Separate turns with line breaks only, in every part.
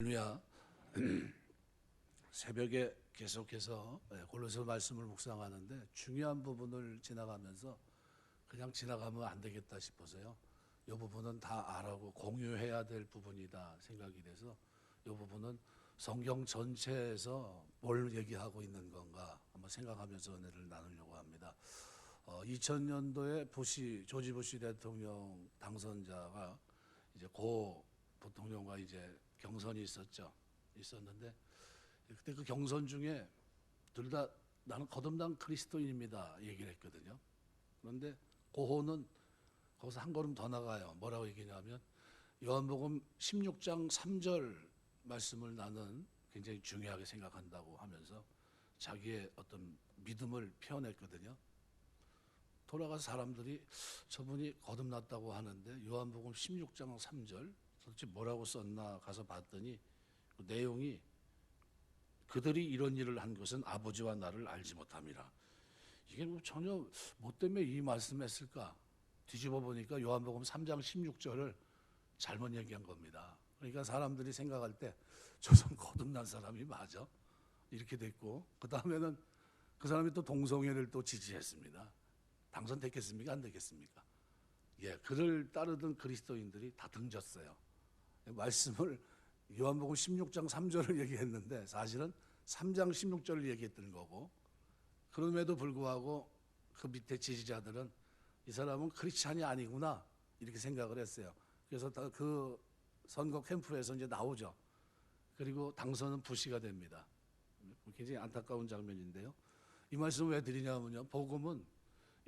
할렐루야. 새벽에 계속해서 골로새 말씀을 묵상하는데 중요한 부분을 지나가면서 그냥 지나가면 안 되겠다 싶어서요. 이 부분은 다 알아고 공유해야 될 부분이다 생각이 돼서 이 부분은 성경 전체에서 뭘 얘기하고 있는 건가 한번 생각하면서 은혜를 나누려고 합니다. 2000년도에 조지 부시 대통령 당선자가 이제 고 부통령과 이제 경선이 있었는데 그때 그 경선 중에 둘 다 나는 거듭난 그리스도인입니다 얘기를 했거든요. 그런데 고호는 거기서 한 걸음 더 나가요. 뭐라고 얘기냐면 요한복음 16장 3절 말씀을 나는 굉장히 중요하게 생각한다고 하면서 자기의 어떤 믿음을 표현했거든요. 돌아가서 사람들이 저분이 거듭났다고 하는데 요한복음 16장 3절 도대체 뭐라고 썼나 가서 봤더니 그 내용이 그들이 이런 일을 한 것은 아버지와 나를 알지 못함이라. 이게 뭐 전혀 뭐 때문에 이 말씀했을까? 뒤집어 보니까 요한복음 3장 16절을 잘못 얘기한 겁니다. 그러니까 사람들이 생각할 때 저 사람 거듭난 사람이 맞아? 이렇게 됐고 그 다음에는 그 사람이 또 동성애를 또 지지했습니다. 당선됐겠습니까? 안 됐겠습니까? 그를 따르던 그리스도인들이 다 등졌어요. 말씀을 요한복음 16장 3절을 얘기했는데 사실은 3장 16절을 얘기했던 거고, 그럼에도 불구하고 그 밑에 지지자들은 이 사람은 크리스찬이 아니구나 이렇게 생각을 했어요. 그래서 그 선거 캠프에서 이제 나오죠. 그리고 당선은 부시가 됩니다. 굉장히 안타까운 장면인데요. 이 말씀을 왜 드리냐면요, 복음은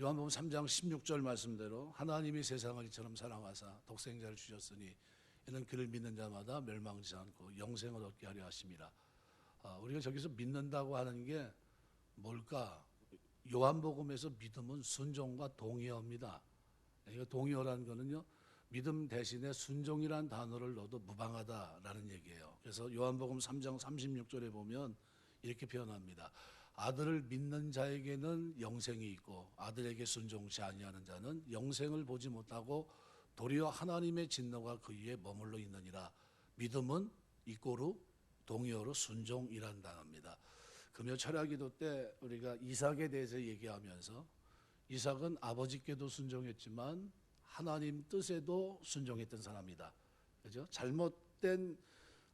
요한복음 3장 16절 말씀대로 하나님이 세상을 이처럼 사랑하사 독생자를 주셨으니 이는 그를 믿는 자마다 멸망치 않고 영생을 얻게 하려 하심이라. 우리가 저기서 믿는다고 하는 게 뭘까? 요한복음에서 믿음은 순종과 동의어입니다. 그러니까 동의어라는 거는요, 믿음 대신에 순종이란 단어를 넣어도 무방하다라는 얘기예요. 그래서 요한복음 3장 36절에 보면 이렇게 표현합니다. 아들을 믿는 자에게는 영생이 있고 아들에게 순종치 아니하는 자는 영생을 보지 못하고 도리어 하나님의 진노가 그 위에 머물러 있느니라. 믿음은 이꼬르 동의어로 순종이란 단어입니다. 금요 철야기도 때 우리가 이삭에 대해서 얘기하면서 이삭은 아버지께도 순종했지만 하나님 뜻에도 순종했던 사람이다. 그죠? 잘못된,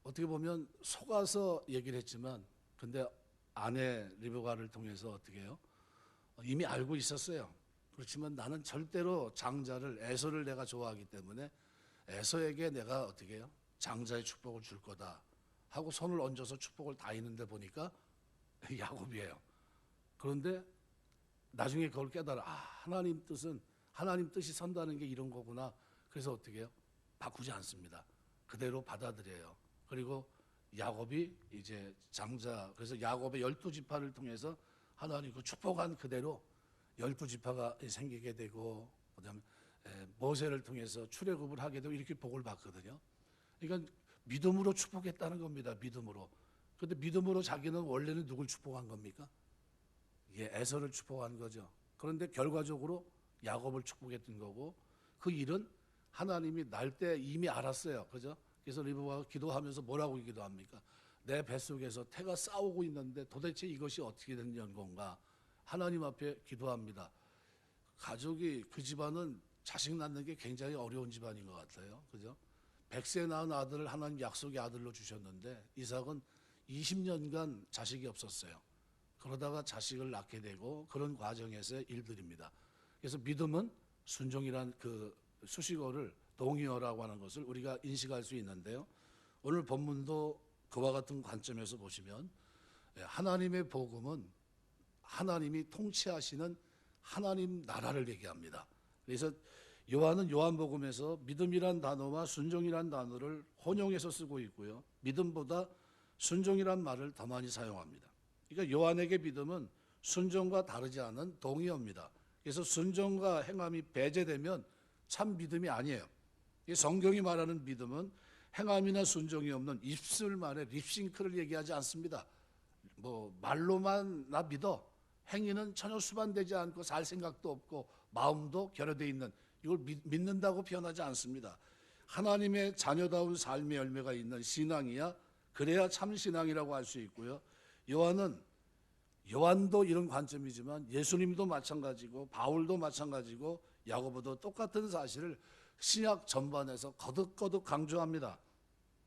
어떻게 보면 속아서 얘기를 했지만 근데 아내 리브가를 통해서 어떻게 해요? 이미 알고 있었어요. 그렇지만 나는 절대로 장자를, 에서를 내가 좋아하기 때문에 에서에게 내가 어떻게 해요? 장자의 축복을 줄 거다 하고 손을 얹어서 축복을 다 있는데 보니까 야곱이에요. 그런데 나중에 그걸 깨달아. 하나님 뜻이 선다는 게 이런 거구나. 그래서 어떻게 해요? 바꾸지 않습니다. 그대로 받아들여요. 그리고 야곱이 이제 장자, 그래서 야곱의 12지파를 통해서 하나님 그 축복한 그대로 12지파가 생기게 되고, 그다음에 모세를 통해서 출애굽을 하게 되고 이렇게 복을 받거든요. 그러니까 믿음으로 축복했다는 겁니다. 믿음으로. 그런데 믿음으로 자기는 원래는 누굴 축복한 겁니까? 에서를 축복한 거죠. 그런데 결과적으로 야곱을 축복했던 거고, 그 일은 하나님이 날 때 이미 알았어요. 그죠? 그래서 리브가가 기도하면서 뭐라고 기도합니까? 내 뱃속에서 태가 싸우고 있는데 도대체 이것이 어떻게 된 건가? 하나님 앞에 기도합니다. 가족이, 그 집안은 자식 낳는 게 굉장히 어려운 집안인 것 같아요. 그죠? 100세 낳은 아들을 하나님 약속의 아들로 주셨는데 이삭은 20년간 자식이 없었어요. 그러다가 자식을 낳게 되고 그런 과정에서의 일들입니다. 그래서 믿음은 순종이란 그 수식어를 동의어라고 하는 것을 우리가 인식할 수 있는데요. 오늘 본문도 그와 같은 관점에서 보시면 하나님의 복음은 하나님이 통치하시는 하나님 나라를 얘기합니다. 그래서 요한은 요한복음에서 믿음이란 단어와 순종이란 단어를 혼용해서 쓰고 있고요. 믿음보다 순종이란 말을 더 많이 사용합니다. 그러니까 요한에게 믿음은 순종과 다르지 않은 동의어입니다. 그래서 순종과 행함이 배제되면 참 믿음이 아니에요. 성경이 말하는 믿음은 행함이나 순종이 없는 입술만의 립싱크를 얘기하지 않습니다. 말로만 나 믿어, 행위는 전혀 수반되지 않고 살 생각도 없고 마음도 결여되어 있는, 이걸 믿는다고 표현하지 않습니다. 하나님의 자녀다운 삶의 열매가 있는 신앙이야 그래야 참신앙이라고 할 수 있고요. 요한도 이런 관점이지만 예수님도 마찬가지고 바울도 마찬가지고 야고보도 똑같은 사실을 신약 전반에서 거듭거듭 강조합니다.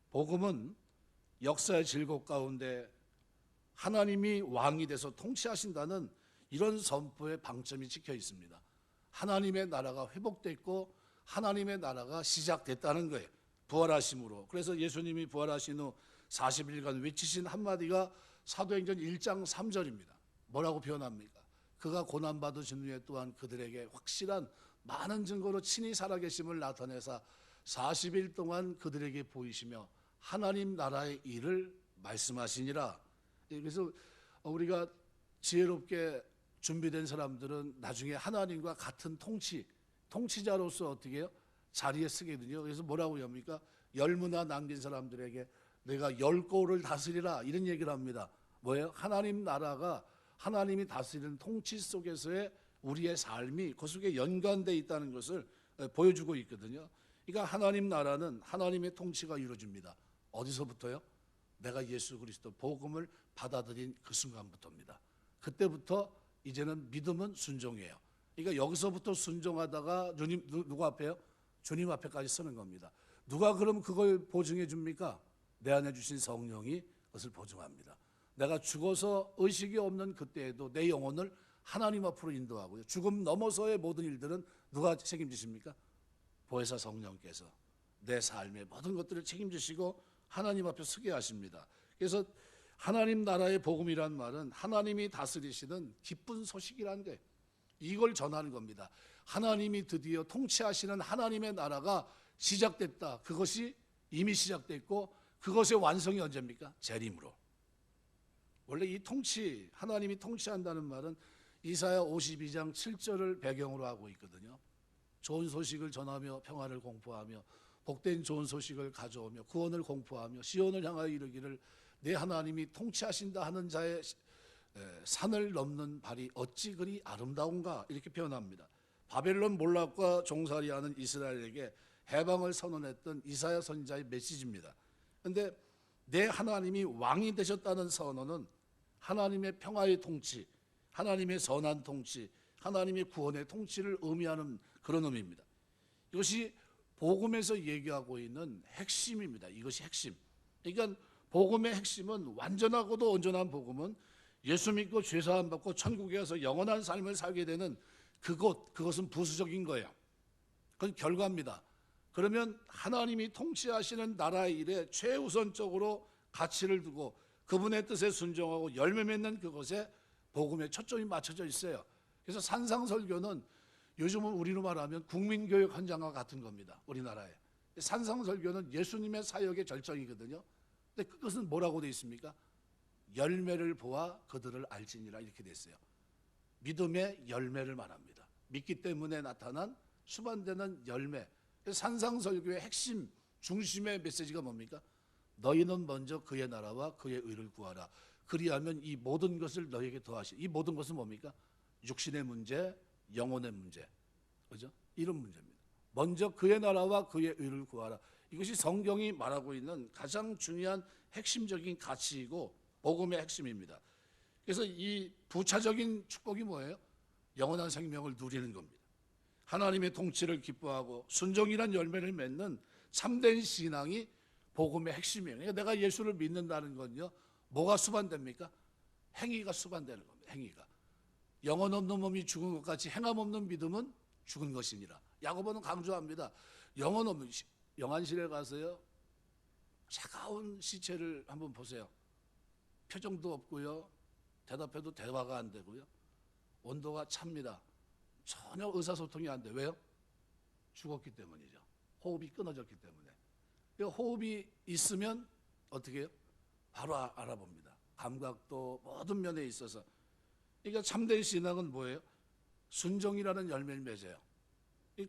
복음은 역사의 질곡 가운데 하나님이 왕이 돼서 통치하신다는 이런 선포의 방점이 찍혀 있습니다. 하나님의 나라가 회복됐고 하나님의 나라가 시작됐다는 거예요. 부활하심으로. 그래서 예수님이 부활하신 후 40일간 외치신 한마디가 사도행전 1장 3절입니다. 뭐라고 표현합니까? 그가 고난받으신 후에 또한 그들에게 확실한 많은 증거로 친히 살아계심을 나타내사 40일 동안 그들에게 보이시며 하나님 나라의 일을 말씀하시니라. 그래서 우리가 지혜롭게 준비된 사람들은 나중에 하나님과 같은 통치자로서 어떻게 해요? 자리에 쓰거든요. 그래서 뭐라고 합니까? 열무나 남긴 사람들에게 내가 10고를 다스리라 이런 얘기를 합니다. 뭐예요? 하나님 나라가 하나님이 다스리는 통치 속에서의 우리의 삶이 그 속에 연관되어 있다는 것을 보여주고 있거든요. 그러니까 하나님 나라는 하나님의 통치가 이루어집니다. 어디서부터요? 내가 예수 그리스도 복음을 받아들인 그 순간부터입니다. 그때부터 이제는 믿음은 순종이에요. 그러니까 여기서부터 순종하다가 누구 앞에요? 주님 앞에까지 서는 겁니다. 누가 그럼 그걸 보증해 줍니까? 내 안에 주신 성령이 그것을 보증합니다. 내가 죽어서 의식이 없는 그때에도 내 영혼을 하나님 앞으로 인도하고요. 죽음 넘어서의 모든 일들은 누가 책임지십니까? 보혜사 성령께서 내 삶의 모든 것들을 책임지시고 하나님 앞에 서게 하십니다. 그래서 하나님 나라의 복음이란 말은 하나님이 다스리시는 기쁜 소식이라는 거예요. 이걸 전하는 겁니다. 하나님이 드디어 통치하시는 하나님의 나라가 시작됐다. 그것이 이미 시작됐고 그것의 완성이 언제입니까? 재림으로. 원래 이 하나님이 통치한다는 말은 이사야 52장 7절을 배경으로 하고 있거든요. 좋은 소식을 전하며 평화를 공포하며 복된 좋은 소식을 가져오며 구원을 공포하며 시온을 향하여 이르기를 내 하나님이 통치하신다 하는 자의 산을 넘는 발이 어찌 그리 아름다운가 이렇게 표현합니다. 바벨론 몰락과 종살이하는 이스라엘에게 해방을 선언했던 이사야 선지자의 메시지입니다. 그런데 내 하나님이 왕이 되셨다는 선언은 하나님의 평화의 통치, 하나님의 선한 통치, 하나님의 구원의 통치를 의미하는 그런 의미입니다. 이것이 복음에서 얘기하고 있는 핵심입니다. 이것이 핵심. 그러니까 복음의 핵심은 완전하고도 온전한 복음은 예수 믿고 죄사함 받고 천국에 가서 영원한 삶을 살게 되는 그것은 부수적인 거예요. 그건 결과입니다. 그러면 하나님이 통치하시는 나라의 일에 최우선적으로 가치를 두고 그분의 뜻에 순종하고 열매 맺는 그것에 복음의 초점이 맞춰져 있어요. 그래서 산상설교는 요즘은 우리로 말하면 국민교육 현장과 같은 겁니다. 우리나라에. 산상설교는 예수님의 사역의 절정이거든요. 근데 그것은 뭐라고 되어 있습니까? 열매를 보아 그들을 알지니라 이렇게 됐어요. 믿음의 열매를 말합니다. 믿기 때문에 나타난 수반되는 열매. 산상설교의 핵심 중심의 메시지가 뭡니까? 너희는 먼저 그의 나라와 그의 의를 구하라. 그리하면 이 모든 것을 너희에게 더하시. 이 모든 것은 뭡니까? 육신의 문제, 영혼의 문제, 그죠? 이런 문제입니다. 먼저 그의 나라와 그의 의를 구하라. 이것이 성경이 말하고 있는 가장 중요한 핵심적인 가치이고 복음의 핵심입니다. 그래서 이 부차적인 축복이 뭐예요? 영원한 생명을 누리는 겁니다. 하나님의 통치를 기뻐하고 순종이란 열매를 맺는 참된 신앙이 복음의 핵심이에요. 그러니까 내가 예수를 믿는다는 건요, 뭐가 수반됩니까? 행위가 수반되는 겁니다. 행위가. 영혼 없는 몸이 죽은 것 같이 행함 없는 믿음은 죽은 것이니라. 야고보는 강조합니다. 영혼 없는 영안실에 가서요, 차가운 시체를 한번 보세요. 표정도 없고요, 대답해도 대화가 안 되고요, 온도가 찹니다. 전혀 의사소통이 안 돼. 왜요? 죽었기 때문이죠. 호흡이 끊어졌기 때문에. 호흡이 있으면 어떻게 해요? 바로 알아봅니다. 감각도 모든 면에 있어서. 그러니까 참된 신앙은 뭐예요? 순종이라는 열매를 맺어요.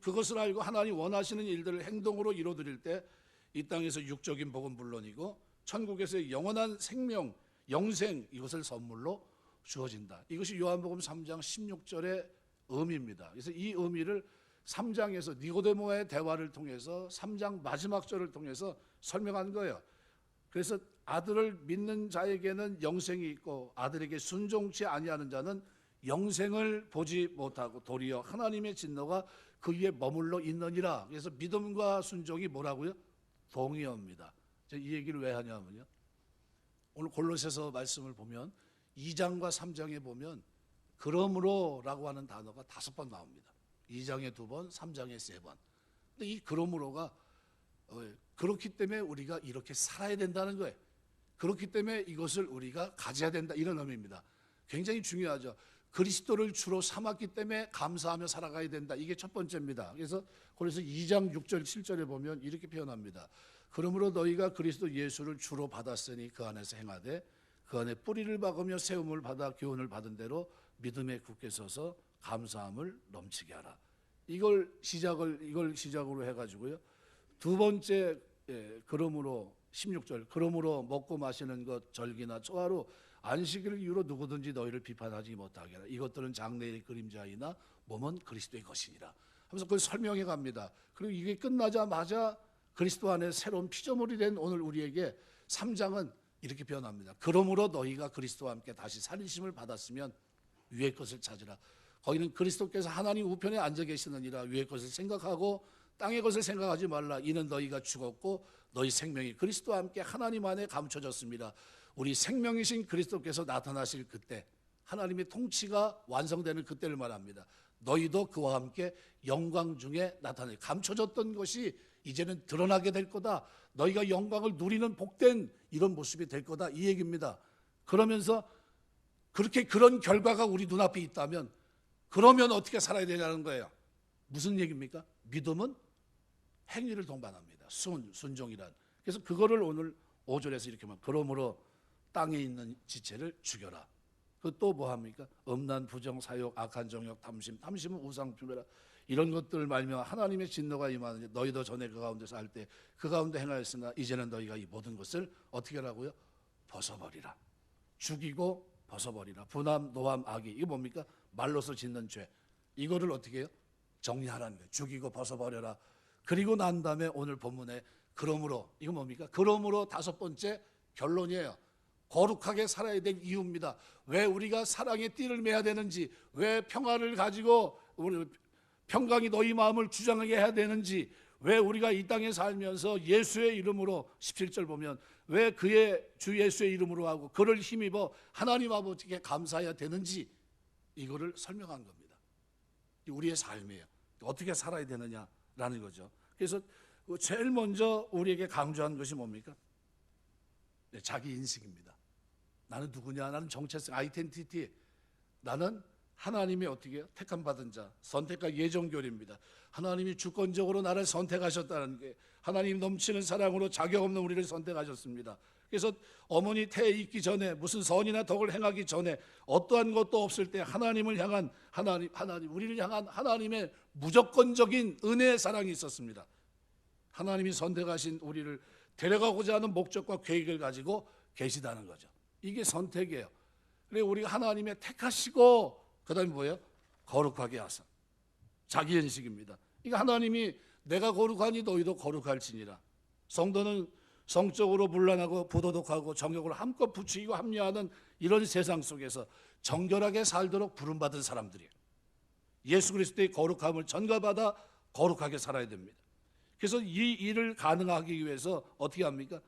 그것을 알고 하나님 원하시는 일들을 행동으로 이루어드릴 때 이 땅에서 육적인 복은 물론이고 천국에서의 영원한 생명, 영생 이것을 선물로 주어진다. 이것이 요한복음 3장 16절의 의미입니다. 그래서 이 의미를 3장에서 니고데모와의 대화를 통해서 3장 마지막 절을 통해서 설명한 거예요. 그래서 아들을 믿는 자에게는 영생이 있고 아들에게 순종치 아니하는 자는 영생을 보지 못하고 도리어 하나님의 진노가 그 위에 머물러 있느니라. 그래서 믿음과 순종이 뭐라고요? 동의어입니다. 이 얘기를 왜 하냐면요, 오늘 골로새서 말씀을 보면 2장과 3장에 보면 그러므로 라고 하는 단어가 5번 나옵니다. 2장에 2번, 3장에 3번. 근데 이 그러므로가 그렇기 때문에 우리가 이렇게 살아야 된다는 거예요. 그렇기 때문에 이것을 우리가 가져야 된다, 이런 의미입니다. 굉장히 중요하죠. 그리스도를 주로 삼았기 때문에 감사하며 살아가야 된다. 이게 첫 번째입니다. 그래서 2장 6절 7절에 보면 이렇게 표현합니다. 그러므로 너희가 그리스도 예수를 주로 받았으니 그 안에서 행하되 그 안에 뿌리를 박으며 세움을 받아 교훈을 받은 대로 믿음에 굳게 서서 감사함을 넘치게 하라. 이걸 시작으로 해가지고요. 두 번째, 그러므로 16절, 그러므로 먹고 마시는 것 절기나 초하루 안식일을 이유로 누구든지 너희를 비판하지 못하게 하라. 이것들은 장래의 그림자이나 몸은 그리스도의 것이니라 하면서 그걸 설명해 갑니다. 그리고 이게 끝나자마자 그리스도 안에 새로운 피조물이 된 오늘 우리에게 3장은 이렇게 표현합니다. 그러므로 너희가 그리스도와 함께 다시 살리심을 받았으면 위의 것을 찾으라. 거기는 그리스도께서 하나님 우편에 앉아 계시느니라. 위의 것을 생각하고 땅의 것을 생각하지 말라. 이는 너희가 죽었고 너희 생명이 그리스도와 함께 하나님 안에 감춰졌습니다. 우리 생명이신 그리스도께서 나타나실 그때, 하나님의 통치가 완성되는 그때를 말합니다. 너희도 그와 함께 영광 중에 나타내 감춰졌던 것이 이제는 드러나게 될 거다. 너희가 영광을 누리는 복된 이런 모습이 될 거다, 이 얘기입니다. 그러면서 그렇게 그런 결과가 우리 눈앞에 있다면 그러면 어떻게 살아야 되냐는 거예요. 무슨 얘기입니까? 믿음은 행위를 동반합니다. 순종이란. 그래서 그거를 오늘 5절에서 이렇게 말합니다. 그러므로 땅에 있는 지체를 죽여라. 그 또 뭐 합니까? 음란, 부정, 사욕, 악한 정욕, 탐심은 우상 숭배라. 이런 것들 말며 하나님의 진노가 임하는데 너희도 전에 그 가운데서 할 때 그 가운데 행하였으나 이제는 너희가 이 모든 것을 어떻게 하라고요? 벗어버리라. 죽이고 벗어버리라. 분함, 노함, 악의, 이게 뭡니까? 말로서 짓는 죄. 이거를 어떻게 해요? 정리하라는 거예요. 죽이고 벗어버려라. 그리고 난 다음에 오늘 본문에 그러므로, 이거 뭡니까? 그러므로 5번째 결론이에요. 거룩하게 살아야 될 이유입니다. 왜 우리가 사랑의 띠를 매야 되는지, 왜 평화를 가지고 우리 평강이 너희 마음을 주장하게 해야 되는지, 왜 우리가 이 땅에 살면서 예수의 이름으로 17절 보면 왜 그의 주 예수의 이름으로 하고 그를 힘입어 하나님 아버지께 감사해야 되는지, 이거를 설명한 겁니다. 우리의 삶이에요. 어떻게 살아야 되느냐라는 거죠. 그래서 제일 먼저 우리에게 강조한 것이 뭡니까? 자기 인식입니다. 나는 누구냐? 나는 정체성, 아이덴티티. 나는 하나님이 어떻게 해요? 택함 받은 자, 선택과 예정교리입니다. 하나님이 주권적으로 나를 선택하셨다는 게, 하나님 넘치는 사랑으로 자격 없는 우리를 선택하셨습니다. 그래서 어머니 태에 있기 전에, 무슨 선이나 덕을 행하기 전에, 어떠한 것도 없을 때 하나님을 향한 우리를 향한 하나님의 무조건적인 은혜의 사랑이 있었습니다. 하나님이 선택하신 우리를 데려가고자 하는 목적과 계획을 가지고 계시다는 거죠. 이게 선택이에요. 그래서 우리가 하나님의 택하시고 그 다음에 뭐예요? 거룩하게 하사. 자기 인식입니다. 이거 하나님이 내가 거룩하니 너희도 거룩할지니라. 성도는 성적으로 문란하고 부도덕하고 정욕을 한껏 부추기고 합리화하는 이런 세상 속에서 정결하게 살도록 부름받은 사람들이에요. 예수 그리스도의 거룩함을 전가받아 거룩하게 살아야 됩니다. 그래서 이 일을 가능하기 위해서 어떻게 합니까?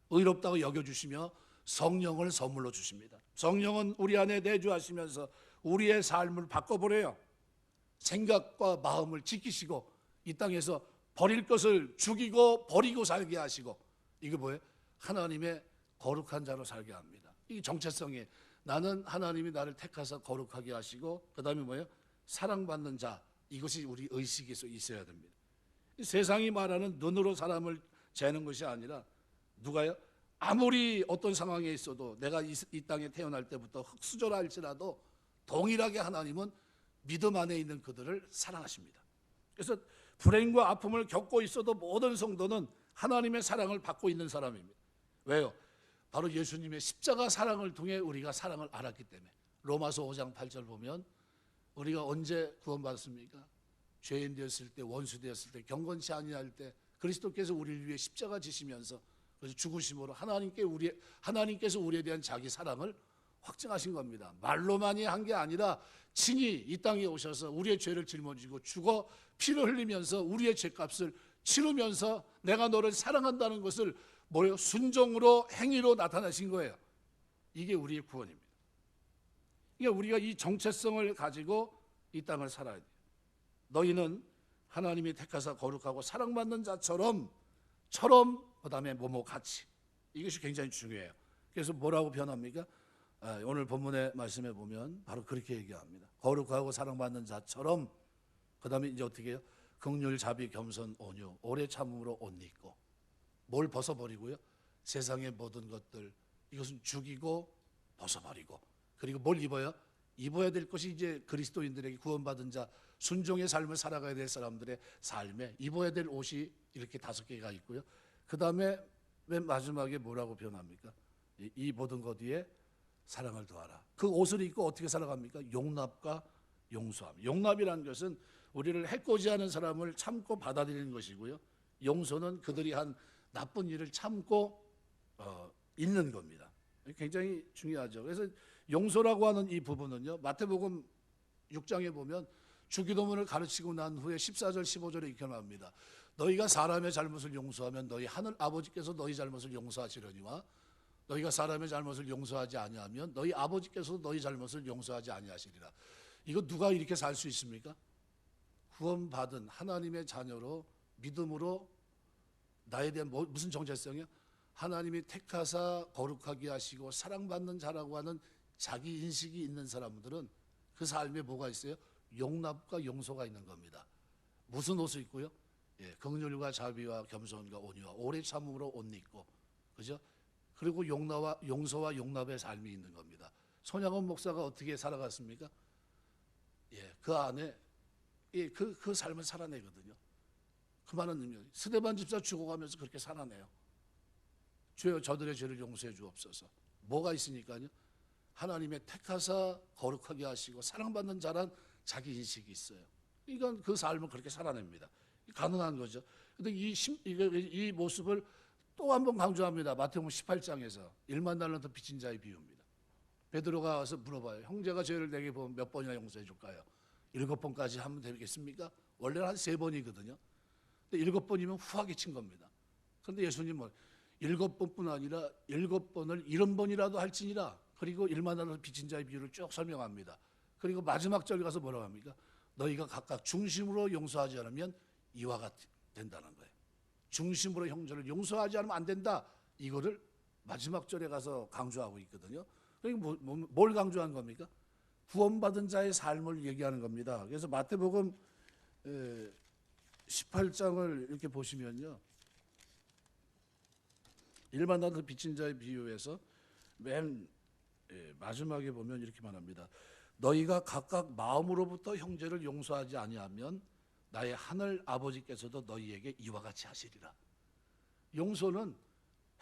의롭다고 여겨주시며 성령을 선물로 주십니다. 성령은 우리 안에 내주하시면서 우리의 삶을 바꿔버려요. 생각과 마음을 지키시고 이 땅에서 버릴 것을 죽이고 버리고 살게 하시고, 이게 뭐예요? 하나님의 거룩한 자로 살게 합니다. 이 정체성이, 나는 하나님이 나를 택하사 거룩하게 하시고 그 다음에 뭐예요? 사랑받는 자. 이것이 우리 의식에 있어야 됩니다. 세상이 말하는 눈으로 사람을 재는 것이 아니라, 누가요? 아무리 어떤 상황에 있어도 내가 이 땅에 태어날 때부터 흙수저라 할지라도 동일하게 하나님은 믿음 안에 있는 그들을 사랑하십니다. 그래서 불행과 아픔을 겪고 있어도 모든 성도는 하나님의 사랑을 받고 있는 사람입니다. 왜요? 바로 예수님의 십자가 사랑을 통해 우리가 사랑을 알았기 때문에. 로마서 5장 8절 보면 우리가 언제 구원받았습니까? 죄인 되었을 때, 원수 되었을 때, 경건치 아니할 때 그리스도께서 우리를 위해 십자가 지시면서 그래서 죽으심으로 하나님께서 우리에 대한 자기 사랑을 확증하신 겁니다. 말로만이 한 게 아니라 친히 이 땅에 오셔서 우리의 죄를 짊어지고 죽어 피를 흘리면서 우리의 죄값을 치르면서 내가 너를 사랑한다는 것을 순종으로 행위로 나타나신 거예요. 이게 우리의 구원입니다. 그러니까 우리가 이 정체성을 가지고 이 땅을 살아야 돼요. 너희는 하나님이 택하사 거룩하고 사랑받는 자처럼 그다음에 뭐뭐 같이. 이것이 굉장히 중요해요. 그래서 뭐라고 변합니까? 오늘 본문의 말씀에 보면 바로 그렇게 얘기합니다. 거룩하고 사랑받는 자처럼, 그다음에 이제 어떻게 해요? 긍휼, 자비, 겸손, 온유, 오래 참음으로 옷 입고. 뭘 벗어버리고요? 세상의 모든 것들, 이것은 죽이고 벗어버리고. 그리고 뭘 입어요? 입어야 될 것이 이제 그리스도인들에게 구원받은 자, 순종의 삶을 살아가야 될 사람들의 삶에 입어야 될 옷이 이렇게 5개가 있고요. 그 다음에 맨 마지막에 뭐라고 표현합니까? 이 모든 것 위에 사랑을 더하라. 그 옷을 입고 어떻게 살아갑니까? 용납과 용서함. 용납이라는 것은 우리를 해코지하는 사람을 참고 받아들이는 것이고요. 용서는 그들이 한 나쁜 일을 참고 잊는 겁니다. 굉장히 중요하죠. 그래서 용서라고 하는 이 부분은요, 마태복음 6장에 보면 주기도문을 가르치고 난 후에 14절 15절에 이렇게 말합니다. 너희가 사람의 잘못을 용서하면 너희 하늘 아버지께서 너희 잘못을 용서하시려니와 너희가 사람의 잘못을 용서하지 아니하면 너희 아버지께서도 너희 잘못을 용서하지 아니하시리라. 이거 누가 이렇게 살 수 있습니까? 구원받은 하나님의 자녀로 믿음으로 나에 대한 무슨 정체성이요? 하나님이 택하사 거룩하게 하시고 사랑받는 자라고 하는 자기 인식이 있는 사람들은 그 삶에 뭐가 있어요? 용납과 용서가 있는 겁니다. 무슨 옷을 입고요? 긍휼과 자비와 겸손과 온유와 오래 참음으로 옷 입고, 그죠? 그리고 용서와 용납의 삶이 있는 겁니다. 손양원 목사가 어떻게 살아갔습니까? 그 안에 그 삶을 살아내거든요. 그 많은 의미. 스데반 집사 죽어가면서 그렇게 살아내요. 주여 저들의 죄를 용서해 주옵소서. 뭐가 있으니까요? 하나님의 택하사 거룩하게 하시고 사랑받는 자란 자기 인식이 있어요. 이건 그 삶을 그렇게 살아냅니다. 가능한 거죠. 근데 이 모습을 또 한 번 강조합니다. 마태복음 18장에서 1만 달란트 빚진 자의 비유입니다. 베드로가 와서 물어봐요. 형제가 죄를 내게 보면 몇 번이나 용서해 줄까요? 7번까지 하면 되겠습니까? 원래는 한 3번이거든요. 근데 7번이면 후하게 친 겁니다. 그런데 예수님은 7번뿐 아니라 7번을 70번이라도 할지니라. 그리고 1만 달란트 빚진 자의 비유를 쭉 설명합니다. 그리고 마지막 절 가서 뭐라고 합니까? 너희가 각각 중심으로 용서하지 않으면 이와 같이 된다는 거예요. 중심으로 형제를 용서하지 않으면 안 된다. 이거를 마지막 절에 가서 강조하고 있거든요. 그러니까 뭘 강조한 겁니까? 구원받은 자의 삶을 얘기하는 겁니다. 그래서 마태복음 18장을 이렇게 보시면요, 1만 달란트 빚진 자의 비유에서 맨 마지막에 보면 이렇게 말합니다. 너희가 각각 마음으로부터 형제를 용서하지 아니하면 나의 하늘 아버지께서도 너희에게 이와 같이 하시리라. 용서는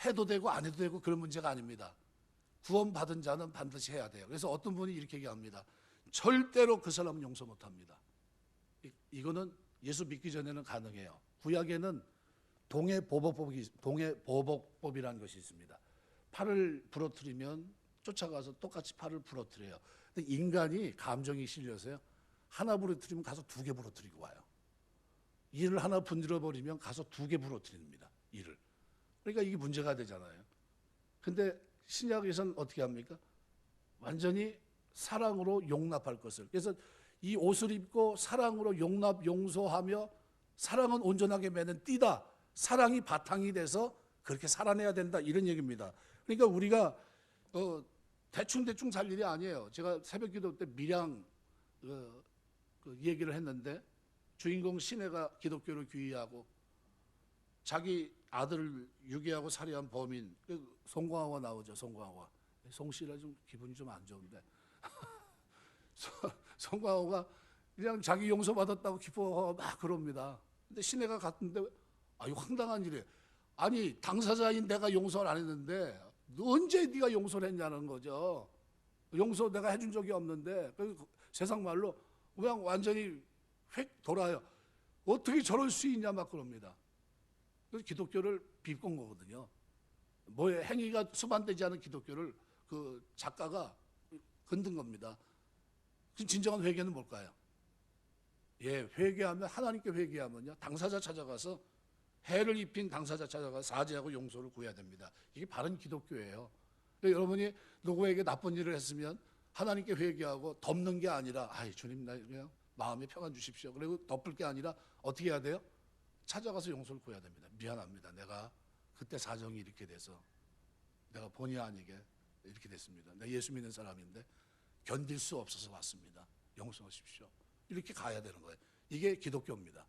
해도 되고 안 해도 되고 그런 문제가 아닙니다. 구원받은 자는 반드시 해야 돼요. 그래서 어떤 분이 이렇게 얘기합니다. 절대로 그 사람은 용서 못합니다. 이거는 예수 믿기 전에는 가능해요. 구약에는 동해보복법이라는 것이 있습니다. 팔을 부러뜨리면 쫓아가서 똑같이 팔을 부러뜨려요. 근데 인간이 감정이 실려서요, 하나 부러뜨리면 가서 2개 부러뜨리고 와요. 이를 하나 분들어버리면 가서 2개 부러뜨립니다. 이를. 그러니까 이게 문제가 되잖아요. 근데 신약에서는 어떻게 합니까? 완전히 사랑으로 용납할 것을. 그래서 이 옷을 입고 사랑으로 용납, 용서하며 사랑은 온전하게 매는 띠다. 사랑이 바탕이 돼서 그렇게 살아내야 된다. 이런 얘기입니다. 그러니까 우리가 대충 살 일이 아니에요. 제가 새벽기도 때 밀양 그 얘기를 했는데, 주인공 시내가 기독교를 귀의하고 자기 아들을 유괴하고 살해한 범인, 송광호가 나오죠. 송광호가. 송씨라 좀 기분이 좀 안 좋은데 송광호가 그냥 자기 용서받았다고 기뻐하고 막 그럽니다. 근데 시내가 갔는데 이거 황당한 일이에요. 아니, 당사자인 내가 용서를 안 했는데 언제 네가 용서를 했냐는 거죠. 용서 내가 해준 적이 없는데. 세상 말로 그냥 완전히 획 돌아요. 어떻게 저럴 수 있냐 막 그럽니다. 그래서 기독교를 비꼰 거거든요. 뭐에 행위가 수반되지 않은 기독교를 그 작가가 건든 겁니다. 진정한 회개는 뭘까요? 예, 회개하면, 하나님께 회개하면요, 당사자 찾아가서, 해를 입힌 당사자 찾아가서 사죄하고 용서를 구해야 됩니다. 이게 바른 기독교예요. 그러니까 여러분이 누구에게 나쁜 일을 했으면 하나님께 회개하고 덮는 게 아니라, 아이 주님 나 그냥 마음에 평안 주십시오, 그리고 덮을 게 아니라 어떻게 해야 돼요? 찾아가서 용서를 구해야 됩니다. 미안합니다. 내가 그때 사정이 이렇게 돼서 내가 본의 아니게 이렇게 됐습니다. 내가 예수 믿는 사람인데 견딜 수 없어서 왔습니다. 용서하십시오. 이렇게 가야 되는 거예요. 이게 기독교입니다.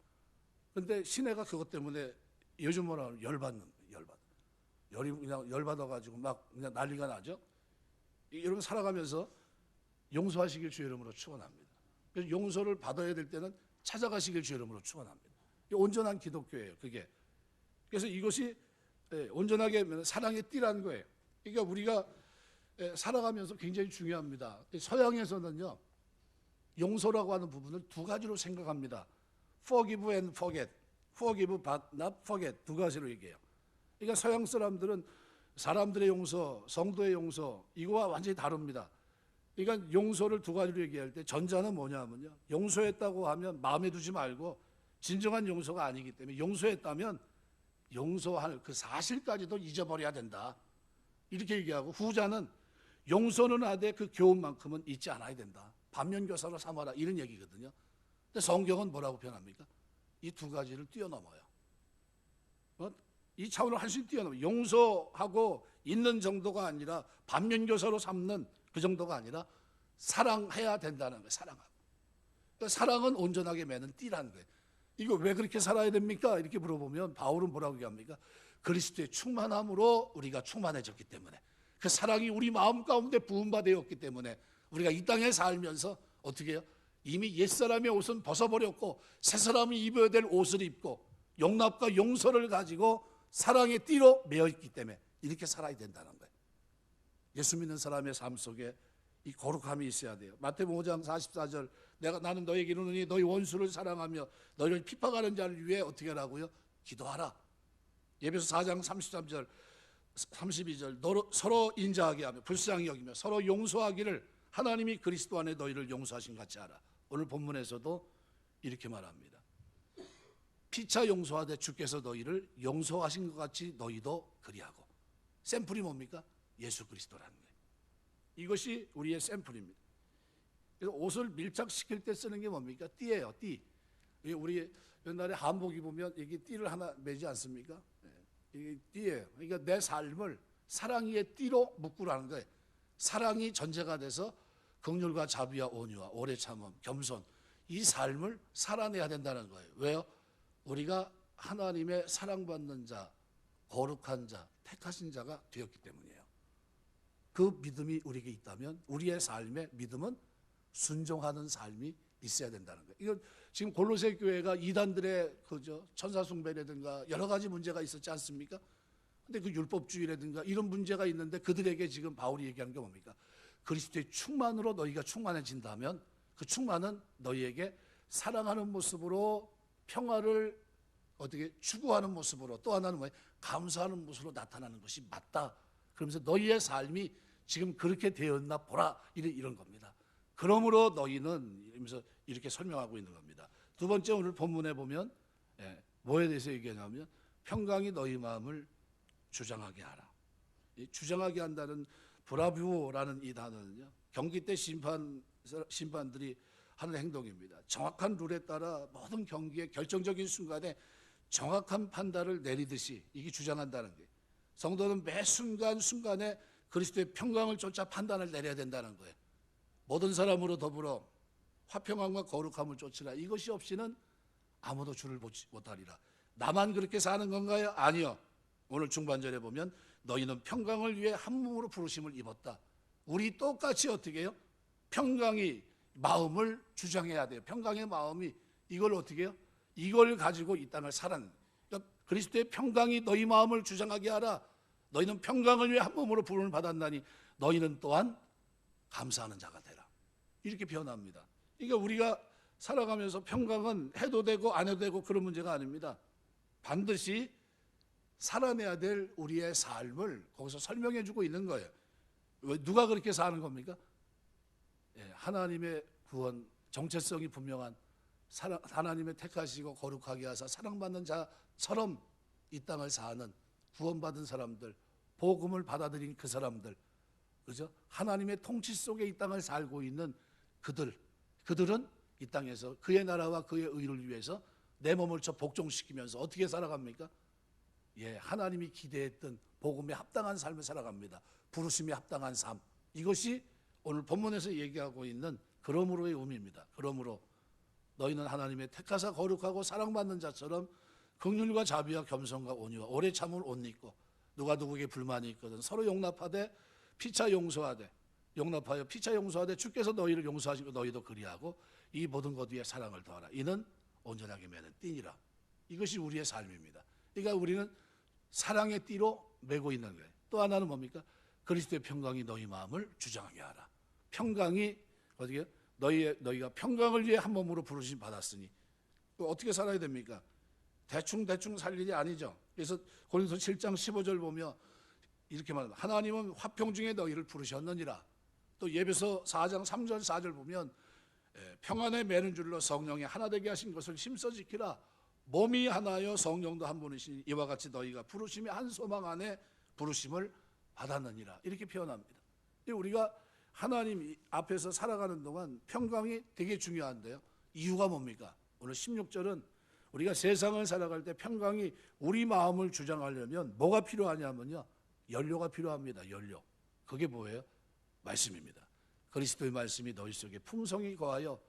그런데 시내가 그것 때문에 요즘 뭐라 하면 열이 그냥 열받아가지고 막 그냥 난리가 나죠. 여러분 살아가면서 용서하시길 주의 이름으로 축원합니다. 그래서 용서를 받아야 될 때는 찾아가시길 주의 이름으로 축원합니다. 온전한 기독교예요, 그게. 그래서 이것이 온전하게 하면 사랑의 띠라는 거예요. 그러니까 우리가 살아가면서 굉장히 중요합니다. 서양에서는요, 용서라고 하는 부분을 두 가지로 생각합니다. Forgive and forget, forgive but not forget, 두 가지로 얘기해요. 그러니까 서양 사람들은 사람들의 용서, 성도의 용서, 이거와 완전히 다릅니다. 그러니까 용서를 두 가지로 얘기할 때 전자는 뭐냐면요, 용서했다고 하면 마음에 두지 말고 진정한 용서가 아니기 때문에, 용서했다면 용서할 그 사실까지도 잊어버려야 된다, 이렇게 얘기하고, 후자는 용서는 하되 그 교훈만큼은 잊지 않아야 된다, 반면교사로 삼아라, 이런 얘기거든요. 근데 성경은 뭐라고 표현합니까? 이 두 가지를 뛰어넘어요. 이 차원을 한씩 뛰어넘어요. 용서하고 있는 정도가 아니라, 반면교사로 삼는 그 정도가 아니라 사랑해야 된다는 거예요. 사랑하고. 그러니까 사랑은 온전하게 매는 띠라는 거예요. 이거 왜 그렇게 살아야 됩니까? 이렇게 물어보면 바울은 뭐라고 얘기합니까? 그리스도의 충만함으로 우리가 충만해졌기 때문에, 그 사랑이 우리 마음 가운데 부음받았기 때문에 우리가 이 땅에 살면서 어떻게 해요? 이미 옛사람의 옷은 벗어버렸고 새 사람이 입어야 될 옷을 입고 용납과 용서를 가지고 사랑의 띠로 매어있기 때문에 이렇게 살아야 된다는 거예요. 예수 믿는 사람의 삶 속에 이 거룩함이 있어야 돼요. 마태복음 5장 44절, 나는 너에게 이르노니 너희 원수를 사랑하며 너희를 핍박하는 자를 위해 어떻게 하라고요? 기도하라. 예배서 4장 33절 32절, 서로 인자하게 하며 불쌍히 여기며 서로 용서하기를 하나님이 그리스도 안에 너희를 용서하신 같이 하라. 오늘 본문에서도 이렇게 말합니다. 피차 용서하되 주께서 너희를 용서하신 것 같이 너희도 그리하고. 샘플이 뭡니까? 예수 그리스도라는 거예요. 이것이 우리의 샘플입니다. 그래서 옷을 밀착시킬 때 쓰는 게 뭡니까? 띠예요, 띠. 우리 옛날에 한복 입으면 여기 띠를 하나 매지 않습니까? 이게 띠예요. 그러니까 내 삶을 사랑의 띠로 묶으라는 거예요. 사랑이 전제가 돼서 긍휼과 자비와 온유와 오래 참음, 겸손, 이 삶을 살아내야 된다는 거예요. 왜요? 우리가 하나님의 사랑받는 자, 거룩한 자, 택하신 자가 되었기 때문이에요. 그 믿음이 우리에게 있다면 우리의 삶의 믿음은 순종하는 삶이 있어야 된다는 거예요. 이건 지금 골로새 교회가 이단들의 천사 숭배라든가 여러 가지 문제가 있었지 않습니까? 근데 그 율법주의라든가 이런 문제가 있는데 그들에게 지금 바울이 얘기하는 게 뭡니까? 그리스도의 충만으로 너희가 충만해진다면 그 충만은 너희에게 사랑하는 모습으로, 평화를 어떻게 추구하는 모습으로, 또 하나는 뭐예요? 감사하는 모습으로 나타나는 것이 맞다. 그러면서 너희의 삶이 지금 그렇게 되었나 보라, 이런 겁니다. 그러므로 너희는, 이러면서 이렇게 설명하고 있는 겁니다. 두 번째, 오늘 본문에 보면 뭐에 대해서 얘기하냐면 평강이 너희 마음을 주장하게 하라. 이 주장하게 한다는 브라뷰라는 이 단어는요, 경기 때 심판들이 하는 행동입니다. 정확한 룰에 따라 모든 경기의 결정적인 순간에 정확한 판단을 내리듯이 이게 주장한다는 거예요. 성도는 매 순간순간에 그리스도의 평강을 쫓아 판단을 내려야 된다는 거예요. 모든 사람으로 더불어 화평함과 거룩함을 쫓으라. 이것이 없이는 아무도 주를 못하리라. 나만 그렇게 사는 건가요? 아니요. 오늘 중반절에 보면 너희는 평강을 위해 한 몸으로 부르심을 입었다. 우리 똑같이 어떻게 해요? 평강이 마음을 주장해야 돼요. 평강의 마음이 이걸 어떻게 해요? 이걸 가지고 이 땅을 살아는, 그러니까 그리스도의 평강이 너희 마음을 주장하게 하라. 너희는 평강을 위해 한 몸으로 부름을 받았나니 너희는 또한 감사하는 자가 되라. 이렇게 표현합니다. 그러니까 우리가 살아가면서 평강은 해도 되고 안 해도 되고 그런 문제가 아닙니다. 반드시 살아내야 될 우리의 삶을 거기서 설명해 주고 있는 거예요. 왜 누가 그렇게 사는 겁니까? 하나님의 구원, 정체성이 분명한 하나님의 택하시고 거룩하게 하사 사랑받는 자처럼 이 땅을 사는 구원받은 사람들, 복음을 받아들인 그 사람들, 그죠? 하나님의 통치 속에 이 땅을 살고 있는 그들은 이 땅에서 그의 나라와 그의 의를 위해서 내 몸을 복종시키면서 어떻게 살아갑니까? 하나님이 기대했던 복음에 합당한 삶을 살아갑니다. 부르심에 합당한 삶. 이것이 오늘 본문에서 얘기하고 있는 그러므로의 의미입니다. 그러므로 너희는 하나님의 택하사 거룩하고 사랑받는 자처럼 긍휼과 자비와 겸손과 온유와 오래 참을 옷 입고 누가 누구에게 불만이 있거든 서로 용납하되 피차 용서하되 용납하여 피차 용서하되 주께서 너희를 용서하시고 너희도 그리하고 이 모든 것 위에 사랑을 더하라. 이는 온전하게 매는 띠니라. 이것이 우리의 삶입니다. 그러니까 우리는 사랑의 띠로 매고 있는 거예요. 또 하나는 뭡니까? 그리스도의 평강이 너희 마음을 주장하게 하라. 평강이 어떻게? 너희가 평강을 위해 한 몸으로 부르심 받았으니 어떻게 살아야 됩니까? 대충 살 일이 아니죠. 그래서 고린도서 7장 15절 보면 이렇게 말합니다. 하나님은 화평 중에 너희를 부르셨느니라. 또 예배서 4장 3절 4절 보면 평안에 매는 줄로 성령이 하나 되게 하신 것을 힘써 지키라. 몸이 하나여 성령도 한 분이시니 이와 같이 너희가 부르심의 한 소망 안에 부르심을 받았느니라. 이렇게 표현합니다. 우리가 하나님 앞에서 살아가는 동안 평강이 되게 중요한데요. 이유가 뭡니까? 오늘 16절은 우리가 세상을 살아갈 때 평강이 우리 마음을 주장하려면 뭐가 필요하냐면요. 연료가 필요합니다. 연료. 그게 뭐예요? 말씀입니다. 그리스도의 말씀이 너희 속에 풍성히 거하여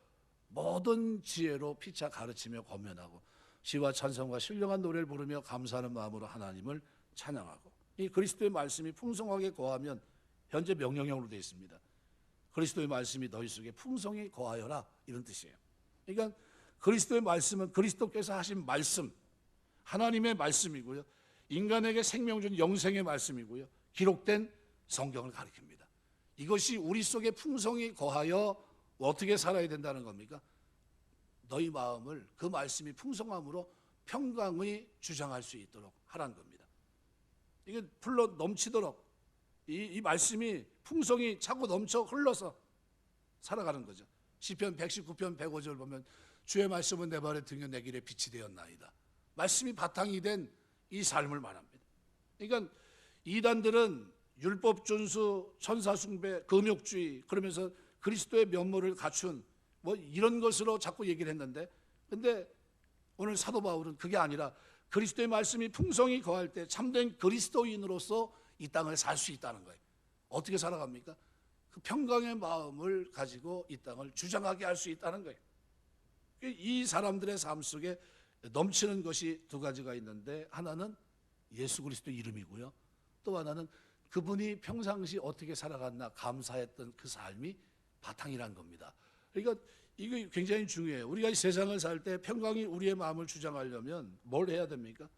모든 지혜로 피차 가르치며 권면하고 시와 찬송과 신령한 노래를 부르며 감사하는 마음으로 하나님을 찬양하고 이 그리스도의 말씀이 풍성하게 거하면 현재 명령형으로 되어 있습니다. 그리스도의 말씀이 너희 속에 풍성히 거하여라 이런 뜻이에요. 그러니까 그리스도의 말씀은 그리스도께서 하신 말씀, 하나님의 말씀이고요. 인간에게 생명 준 영생의 말씀이고요. 기록된 성경을 가리킵니다. 이것이 우리 속에 풍성히 거하여 어떻게 살아야 된다는 겁니까? 너희 마음을 그 말씀이 풍성함으로 평강의 주장할 수 있도록 하라는 겁니다. 이게 풀러 넘치도록 이 말씀이 풍성히 차고 넘쳐 흘러서 살아가는 거죠. 시편 119편 105절 보면 주의 말씀은 내 발에 등에 내 길에 빛이 되었나이다. 말씀이 바탕이 된 이 삶을 말합니다. 그러니까 이단들은 율법 준수, 천사 숭배, 금욕주의 그러면서 그리스도의 면모를 갖춘 뭐 이런 것으로 자꾸 얘기를 했는데 근데 오늘 사도 바울은 그게 아니라 그리스도의 말씀이 풍성히 거할 때 참된 그리스도인으로서 이 땅을 살 수 있다는 거예요. 어떻게 살아갑니까? 그 평강의 마음을 가지고 이 땅을 주장하게 할 수 있다는 거예요. 이 사람들의 삶 속에 넘치는 것이 두 가지가 있는데 하나는 예수 그리스도 이름이고요. 또 하나는 그분이 평상시 어떻게 살아갔나 감사했던 그 삶이 바탕이란 겁니다. 그러니까 이게 굉장히 중요해요. 우리가 이 세상을 살 때 평강이 우리의 마음을 주장하려면 뭘 해야 됩니까?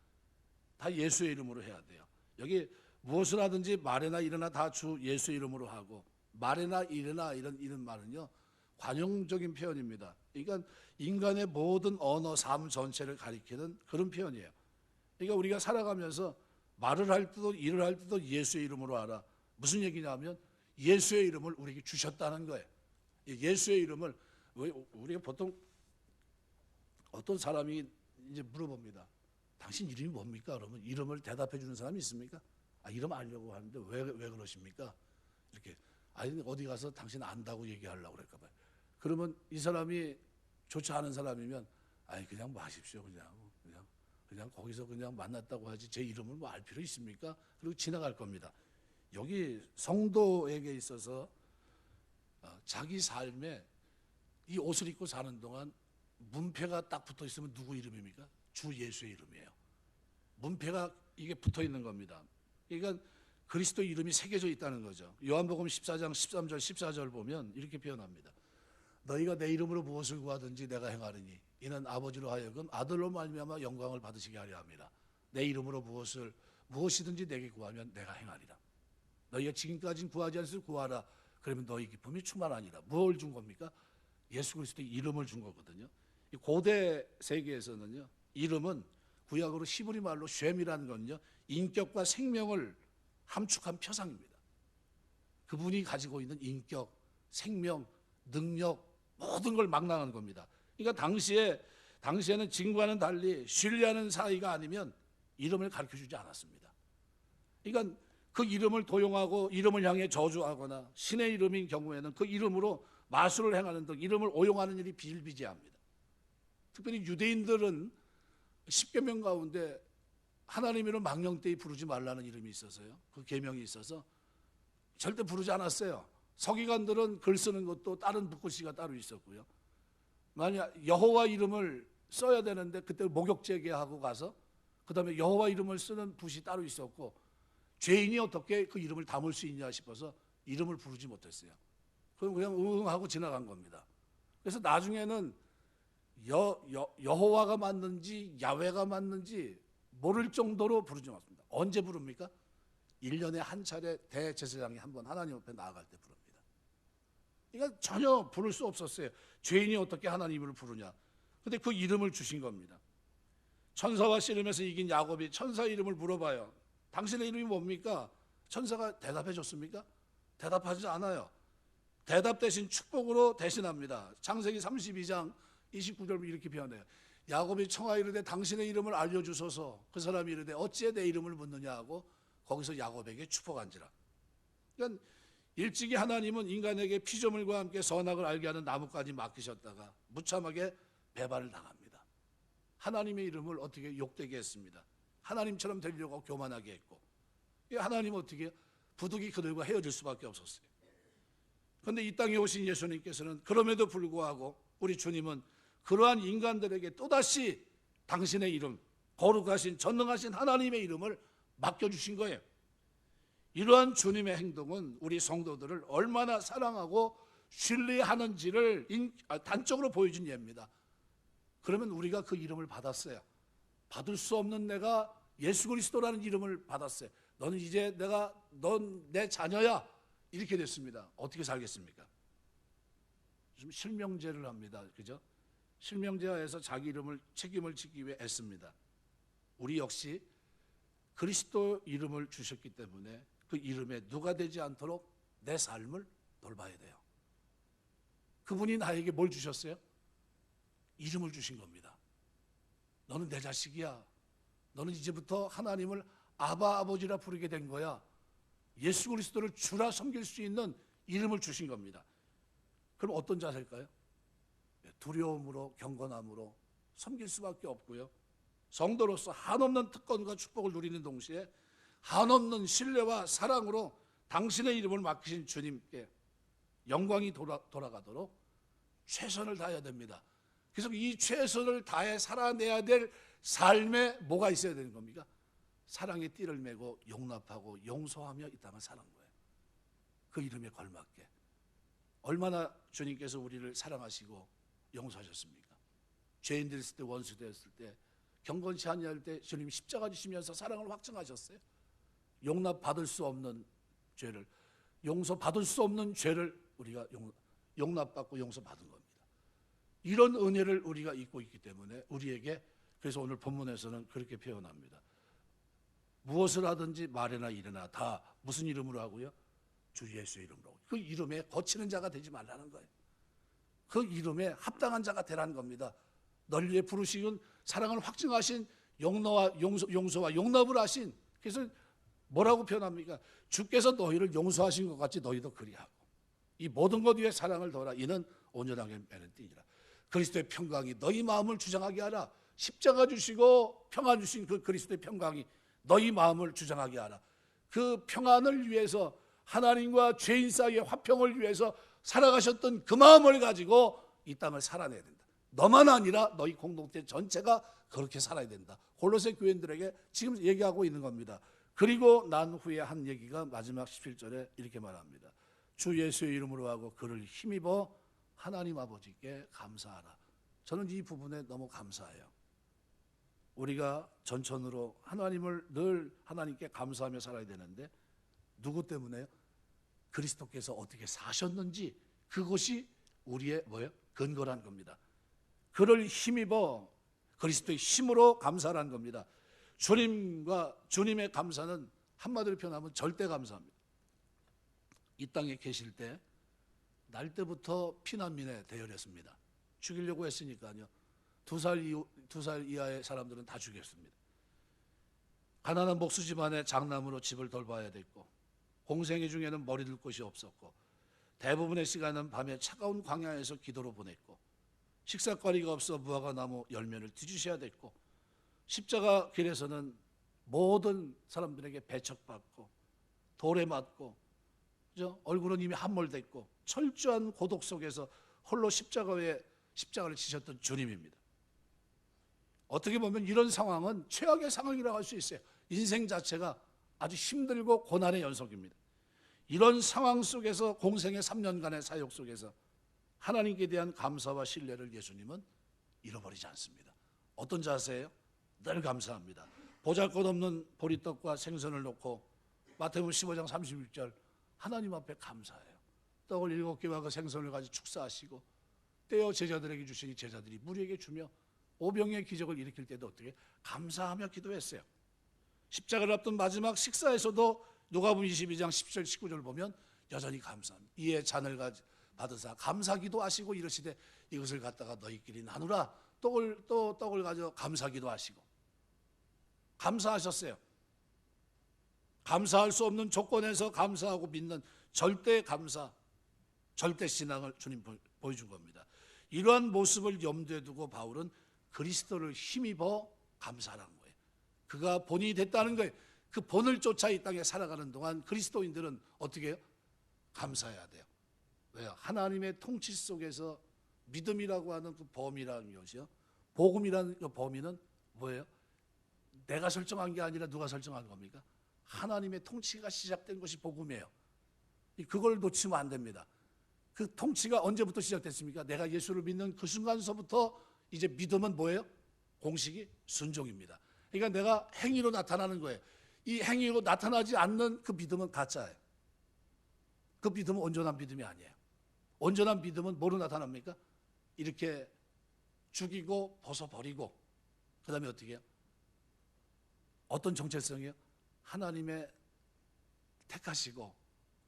다 예수의 이름으로 해야 돼요. 여기 무엇을 하든지 말이나 일이나 다 주 예수의 이름으로 하고 말이나 일이나 이런 말은요 관용적인 표현입니다. 그러니까 인간의 모든 언어, 삶 전체를 가리키는 그런 표현이에요. 그러니까 우리가 살아가면서 말을 할 때도 일을 할 때도 예수의 이름으로 하라. 무슨 얘기냐면 예수의 이름을 우리에게 주셨다는 거예요. 예수의 이름을 우리가 보통 어떤 사람이 이제 물어봅니다. 당신 이름이 뭡니까? 그러면 이름을 대답해 주는 사람이 있습니까? 이름 알려고 하는데 왜 그러십니까? 이렇게 아니 어디 가서 당신 안다고 얘기하려고 그럴까 봐요. 그러면 이 사람이 좋지 않은 사람이면 그냥 뭐 하십시오. 그냥 거기서 그냥 만났다고 하지 제 이름을 뭐 알 필요 있습니까? 그리고 지나갈 겁니다. 여기 성도에게 있어서 자기 삶에 이 옷을 입고 사는 동안 문패가 딱 붙어 있으면 누구 이름입니까? 주 예수의 이름이에요. 문패가 이게 붙어 있는 겁니다. 그러니까 그리스도 이름이 새겨져 있다는 거죠. 요한복음 14장 13절 14절 보면 이렇게 표현합니다. 너희가 내 이름으로 무엇을 구하든지 내가 행하리니 이는 아버지로 하여금 아들로 말미암아 영광을 받으시게 하려 함이라. 내 이름으로 무엇이든지 내게 구하면 내가 행하리라. 너희가 지금까지는 구하지 않았을 구하라. 그러면 너희 기쁨이 충만하니라. 뭘 준 겁니까? 예수 그리스도의 이름을 준 거거든요. 이 고대 세계에서는요 이름은 구약으로 히브리 말로 쉔이라는 건요, 인격과 생명을 함축한 표상입니다. 그분이 가지고 있는 인격, 생명, 능력, 모든 걸 망라하는 겁니다. 그러니까 당시에는 지금과는 달리 신뢰하는 사이가 아니면 이름을 가르쳐주지 않았습니다. 그러니까 그 이름을 도용하고 이름을 향해 저주하거나 신의 이름인 경우에는 그 이름으로 마술을 행하는 등 이름을 오용하는 일이 비일비재합니다. 특별히 유대인들은 십계명 가운데 하나님 이름 망령되이 부르지 말라는 이름이 있어서요, 그 계명이 있어서 절대 부르지 않았어요. 서기관들은 글 쓰는 것도 다른 붓글씨가 따로 있었고요. 만약 여호와 이름을 써야 되는데 그때 목욕제계하고 가서 그 다음에 여호와 이름을 쓰는 붓이 따로 있었고, 죄인이 어떻게 그 이름을 담을 수 있냐 싶어서 이름을 부르지 못했어요. 그럼 그냥 응하고 지나간 겁니다. 그래서 나중에는 여호와가 맞는지 야훼가 맞는지 모를 정도로 부르지 않습니다. 언제 부릅니까? 1년에 한 차례 대제사장이 한번 하나님 앞에 나아갈 때 부릅니다. 그러니까 전혀 부를 수 없었어요. 죄인이 어떻게 하나님을 부르냐. 근데 그 이름을 주신 겁니다. 천사와 씨름에서 이긴 야곱이 천사 이름을 물어봐요. 당신의 이름이 뭡니까? 천사가 대답해 줬습니까? 대답하지 않아요. 대답 대신 축복으로 대신합니다. 창세기 32장 29절 이렇게 표현해요. 야곱이 청하 이르되 당신의 이름을 알려주소서. 그 사람이 이르되 어찌에 내 이름을 묻느냐 하고 거기서 야곱에게 축복한지라. 그러니까 일찍이 하나님은 인간에게 피조물과 함께 선악을 알게 하는 나무까지 맡기셨다가 무참하게 배반을 당합니다. 하나님의 이름을 어떻게 욕되게 했습니다. 하나님처럼 되려고 교만하게 했고, 하나님은 어떻게 부득이 그들과 헤어질 수밖에 없었어요. 그런데 이 땅에 오신 예수님께서는 그럼에도 불구하고 우리 주님은 그러한 인간들에게 또다시 당신의 이름, 거룩하신 전능하신 하나님의 이름을 맡겨주신 거예요. 이러한 주님의 행동은 우리 성도들을 얼마나 사랑하고 신뢰하는지를 단적으로 보여준 예입니다. 그러면 우리가 그 이름을 받았어요. 받을 수 없는 내가 예수 그리스도라는 이름을 받았어요. 너는 이제 넌 내 자녀야, 이렇게 됐습니다. 어떻게 살겠습니까? 좀 실명제를 합니다. 그죠? 실명제하에서 자기 이름을 책임을 지기 위해 애씁니다. 우리 역시 그리스도 이름을 주셨기 때문에 그 이름에 누가 되지 않도록 내 삶을 돌봐야 돼요. 그분이 나에게 뭘 주셨어요? 이름을 주신 겁니다. 너는 내 자식이야. 너는 이제부터 하나님을 아바 아버지라 부르게 된 거야. 예수 그리스도를 주라 섬길 수 있는 이름을 주신 겁니다. 그럼 어떤 자세일까요? 두려움으로 경건함으로 섬길 수밖에 없고요. 성도로서 한없는 특권과 축복을 누리는 동시에 한없는 신뢰와 사랑으로 당신의 이름을 맡기신 주님께 영광이 돌아가도록 최선을 다해야 됩니다. 그래서 이 최선을 다해 살아내야 될 삶에 뭐가 있어야 되는 겁니까? 사랑의 띠를 메고 용납하고 용서하며 이 땅을 사는 거예요. 그 이름에 걸맞게. 얼마나 주님께서 우리를 사랑하시고 용서하셨습니까? 죄인 됐을 때, 원수 되었을 때, 경건치 아니할 때 주님이 십자가 지시면서 사랑을 확증하셨어요. 용납받을 수 없는 죄를, 용서받을 수 없는 죄를 우리가 용납받고 용서받은 겁니다. 이런 은혜를 우리가 잊고 있기 때문에 우리에게, 그래서 오늘 본문에서는 그렇게 표현합니다. 무엇을 하든지 말이나 일이나 다 무슨 이름으로 하고요? 주 예수의 이름으로. 그 이름에 거치는 자가 되지 말라는 거예요. 그 이름에 합당한 자가 되라는 겁니다. 널 위해 부르시는 사랑을 확증하신 용서와 용납을 하신, 그래서 뭐라고 표현합니까? 주께서 너희를 용서하신 것 같이 너희도 그리하고 이 모든 것 위에 사랑을 더하라. 이는 온전하게 매는 띠니라. 그리스도의 평강이 너희 마음을 주장하게 하라. 십자가 주시고 평안 주신 그 그리스도의 평강이 너희 마음을 주장하게 하라. 그 평안을 위해서, 하나님과 죄인 사이의 화평을 위해서 살아가셨던 그 마음을 가지고 이 땅을 살아내야 된다. 너만 아니라 너희 공동체 전체가 그렇게 살아야 된다. 골로새 교인들에게 지금 얘기하고 있는 겁니다. 그리고 난 후에 한 얘기가 마지막 17절에 이렇게 말합니다. 주 예수의 이름으로 하고 그를 힘입어 하나님 아버지께 감사하라. 저는 이 부분에 너무 감사해요. 우리가 전천으로 하나님을 늘 하나님께 감사하며 살아야 되는데, 누구 때문에요? 그리스도께서 어떻게 사셨는지, 그것이 우리의 뭐예요? 근거란 겁니다. 그를 힘입어, 그리스도의 힘으로 감사라는 겁니다. 주님의 감사는 한마디로 표현하면 절대 감사합니다. 이 땅에 계실 때 날 때부터 피난민에 대열했습니다. 죽이려고 했으니까요. 2살 이하의 사람들은 다 죽였습니다. 가난한 목수 집안의 장남으로 집을 돌봐야 됐고, 공생애 중에는 머리 둘 곳이 없었고, 대부분의 시간은 밤에 차가운 광야에서 기도로 보냈고, 식사거리가 없어 무화과 나무 열매를 뒤주셔야 됐고, 십자가 길에서는 모든 사람들에게 배척받고 돌에 맞고, 얼굴은 이미 함몰됐고 철저한 고독 속에서 홀로 십자가를 지셨던 주님입니다. 어떻게 보면 이런 상황은 최악의 상황이라고 할 수 있어요. 인생 자체가 아주 힘들고 고난의 연속입니다. 이런 상황 속에서 공생의 3년간의 사역 속에서 하나님께 대한 감사와 신뢰를 예수님은 잃어버리지 않습니다. 어떤 자세예요? 늘 감사합니다. 보잘것없는 보리떡과 생선을 놓고 마태복음 15장 36절 하나님 앞에 감사해요. 떡을 7개와 그 생선을 가지고 축사하시고 떼어 제자들에게 주시니 제자들이 무리에게 주며 오병의 기적을 일으킬 때도 어떻게 감사하며 기도했어요. 십자가를 앞둔 마지막 식사에서도 누가복음 22장 10절 19절 보면 여전히 감사합니다. 이에 잔을 받으사 감사 기도하시고 이르시되 이것을 갖다가 너희끼리 나누라. 떡을 가져 감사 기도하시고 감사하셨어요. 감사할 수 없는 조건에서 감사하고 믿는 절대 감사, 절대 신앙을 주님 보여준 겁니다. 이러한 모습을 염두에 두고 바울은 그리스도를 힘입어 감사하라는 거예요. 그가 본이 됐다는 거예요. 그 본을 쫓아 이 땅에 살아가는 동안 그리스도인들은 어떻게 해요? 감사해야 돼요. 왜요? 하나님의 통치 속에서 믿음이라고 하는 그 범위라는 것이요, 복음이라는 그 범위는 뭐예요? 내가 설정한 게 아니라 누가 설정한 겁니까? 하나님의 통치가 시작된 것이 복음이에요. 그걸 놓치면 안 됩니다. 그 통치가 언제부터 시작됐습니까? 내가 예수를 믿는 그 순간서부터 이제 믿음은 뭐예요? 공식이 순종입니다. 그러니까 내가 행위로 나타나는 거예요. 이 행위로 나타나지 않는 그 믿음은 가짜예요. 그 믿음은 온전한 믿음이 아니에요. 온전한 믿음은 뭐로 나타납니까? 이렇게 죽이고 벗어버리고 그 다음에 어떻게 해요? 어떤 정체성이에요? 하나님의 택하시고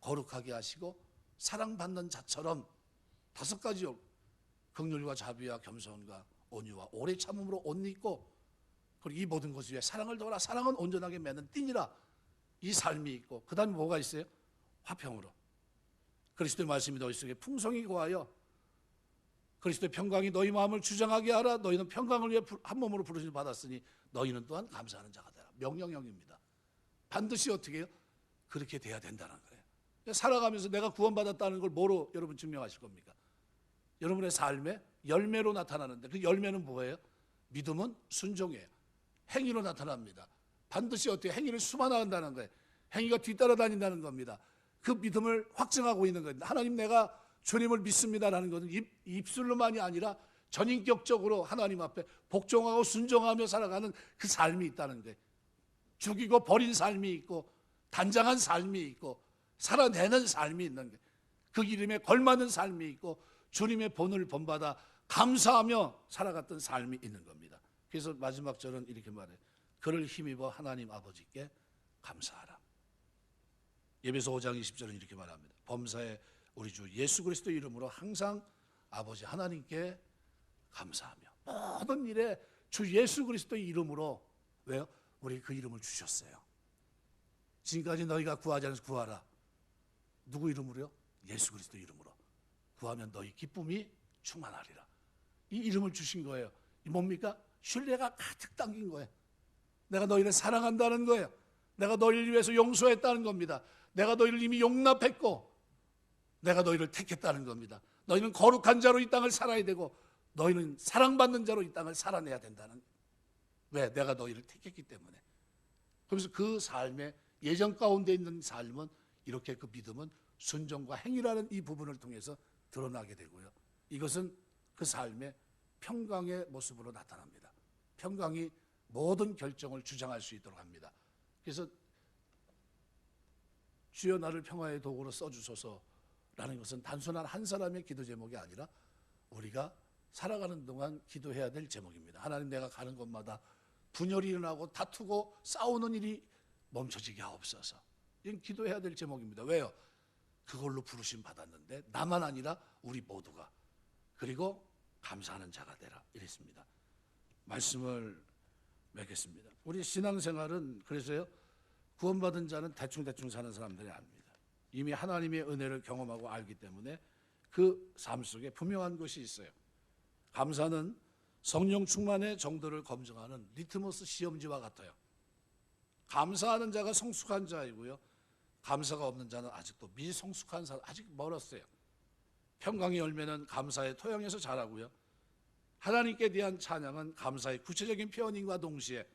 거룩하게 하시고 사랑받는 자처럼 5가지 긍휼과 자비와 겸손과 온유와 오래 참음으로 옷 입고, 그리고 이 모든 것을 위해 사랑을 더하라. 사랑은 온전하게 맺는 띠니라. 이 삶이 있고, 그 다음에 뭐가 있어요? 화평으로 그리스도의 말씀이 너희 속에 풍성히 거하여 그리스도의 평강이 너희 마음을 주장하게 하라. 너희는 평강을 위해 한 몸으로 부르심을 받았으니 너희는 또한 감사하는 자가 되라. 명령형입니다. 반드시 어떻게 해요? 그렇게 돼야 된다는 거예요. 살아가면서 내가 구원받았다는 걸 뭐로 여러분 증명하실 겁니까? 여러분의 삶의 열매로 나타나는데, 그 열매는 뭐예요? 믿음은 순종이에요. 행위로 나타납니다. 반드시 어떻게 행위를 수반한다는 거예요. 행위가 뒤따라다닌다는 겁니다. 그 믿음을 확증하고 있는 겁니다. 하나님, 내가 주님을 믿습니다라는 것은 입술로만이 아니라 전인격적으로 하나님 앞에 복종하고 순종하며 살아가는 그 삶이 있다는 거예요. 죽이고 버린 삶이 있고 단장한 삶이 있고 살아내는 삶이 있는 거예요. 그 이름에 걸맞는 삶이 있고 주님의 본을 본받아 감사하며 살아갔던 삶이 있는 겁니다. 그래서 마지막 절은 이렇게 말해요. 그를 힘입어 하나님 아버지께 감사하라. 예배소 5장 20절은 이렇게 말합니다. 범사에 우리 주 예수 그리스도 이름으로 항상 아버지 하나님께 감사하며 모든 일에 주 예수 그리스도의 이름으로, 왜요? 우리 그 이름을 주셨어요. 지금까지 너희가 구하지 않아서 구하라. 누구 이름으로요? 예수 그리스도 이름으로 구하면 너희 기쁨이 충만하리라. 이 이름을 주신 거예요. 이 뭡니까? 신뢰가 가득 담긴 거예요. 내가 너희를 사랑한다는 거예요. 내가 너희를 위해서 용서했다는 겁니다. 내가 너희를 이미 용납했고 내가 너희를 택했다는 겁니다. 너희는 거룩한 자로 이 땅을 살아야 되고 너희는 사랑받는 자로 이 땅을 살아내야 된다는 거예요. 왜? 내가 너희를 택했기 때문에. 그래서 그 삶의 예전 가운데 있는 삶은 이렇게 그 믿음은 순종과 행위라는 이 부분을 통해서 드러나게 되고요. 이것은 그 삶의 평강의 모습으로 나타납니다. 평강이 모든 결정을 주장할 수 있도록 합니다. 그래서 주여 나를 평화의 도구로 써주소서라는 것은 단순한 한 사람의 기도 제목이 아니라 우리가 살아가는 동안 기도해야 될 제목입니다. 하나님, 내가 가는 곳마다 분열이 일어나고 다투고 싸우는 일이 멈춰지게 하옵소서. 이건 기도해야 될 제목입니다. 왜요? 그걸로 부르심 받았는데 나만 아니라 우리 모두가. 그리고 감사하는 자가 되라 이랬습니다. 말씀을 맺겠습니다. 우리 신앙생활은 그래서요, 구원받은 자는 대충대충 사는 사람들이 아닙니다. 이미 하나님의 은혜를 경험하고 알기 때문에 그 삶 속에 분명한 것이 있어요. 감사는 성령 충만의 정도를 검증하는 리트머스 시험지와 같아요. 감사하는 자가 성숙한 자이고요, 감사가 없는 자는 아직도 미성숙한 사람, 아직 멀었어요. 평강의 열매는 감사의 토양에서 자라고요, 하나님께 대한 찬양은 감사의 구체적인 표현인과 동시에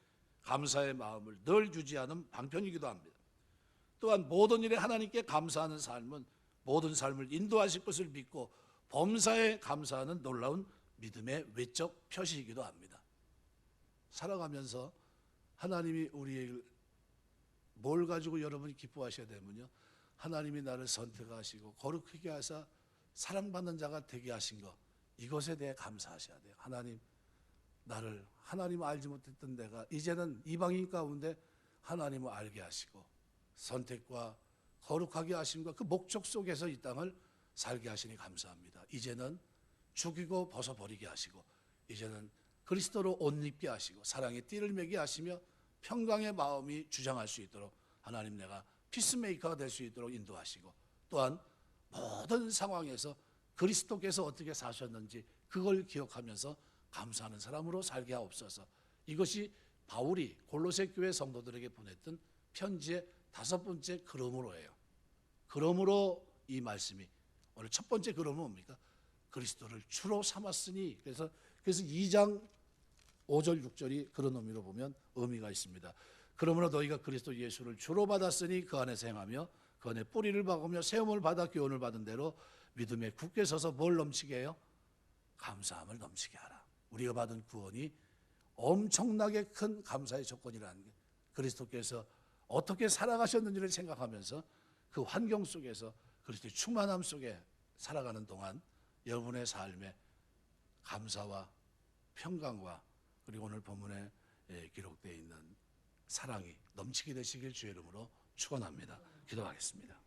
감사의 마음을 늘 유지하는 방편이기도 합니다. 또한 모든 일에 하나님께 감사하는 삶은 모든 삶을 인도하실 것을 믿고 범사에 감사하는 놀라운 믿음의 외적 표시이기도 합니다. 살아가면서 하나님이 우리의 뭘 가지고 여러분이 기뻐하셔야 되면요, 하나님이 나를 선택하시고 거룩하게 하사 사랑받는 자가 되게 하신 것, 이것에 대해 감사하셔야 돼요. 하나님, 나를 하나님 알지 못했던 내가 이제는 이방인 가운데 하나님을 알게 하시고 선택과 거룩하게 하심과 그 목적 속에서 이 땅을 살게 하시니 감사합니다. 이제는 죽이고 벗어버리게 하시고 이제는 그리스도로 옷 입게 하시고 사랑의 띠를 매게 하시며 평강의 마음이 주장할 수 있도록 하나님, 내가 피스메이커가 될 수 있도록 인도하시고, 또한 모든 상황에서 그리스도께서 어떻게 사셨는지 그걸 기억하면서 감사하는 사람으로 살게 하옵소서. 이것이 바울이 골로새 교회 성도들에게 보냈던 편지의 5번째 그러므로예요. 그러므로 이 말씀이 오늘 첫 번째 그러면 뭡니까? 그리스도를 주로 삼았으니. 그래서 2장 5절 6절이 그런 의미로 보면 의미가 있습니다. 그러므로 너희가 그리스도 예수를 주로 받았으니 그 안에서 행하며 그 안에 뿌리를 박으며 세움을 받아 교훈을 받은 대로 믿음에 굳게 서서 뭘 넘치게 해요? 감사함을 넘치게 하라. 우리가 받은 구원이 엄청나게 큰 감사의 조건이라는 게, 그리스도께서 어떻게 살아가셨는지를 생각하면서 그 환경 속에서 그리스도의 충만함 속에 살아가는 동안 여러분의 삶에 감사와 평강과 그리고 오늘 본문에 기록되어 있는 사랑이 넘치게 되시길 주의 이름으로 축원합니다. 기도하겠습니다.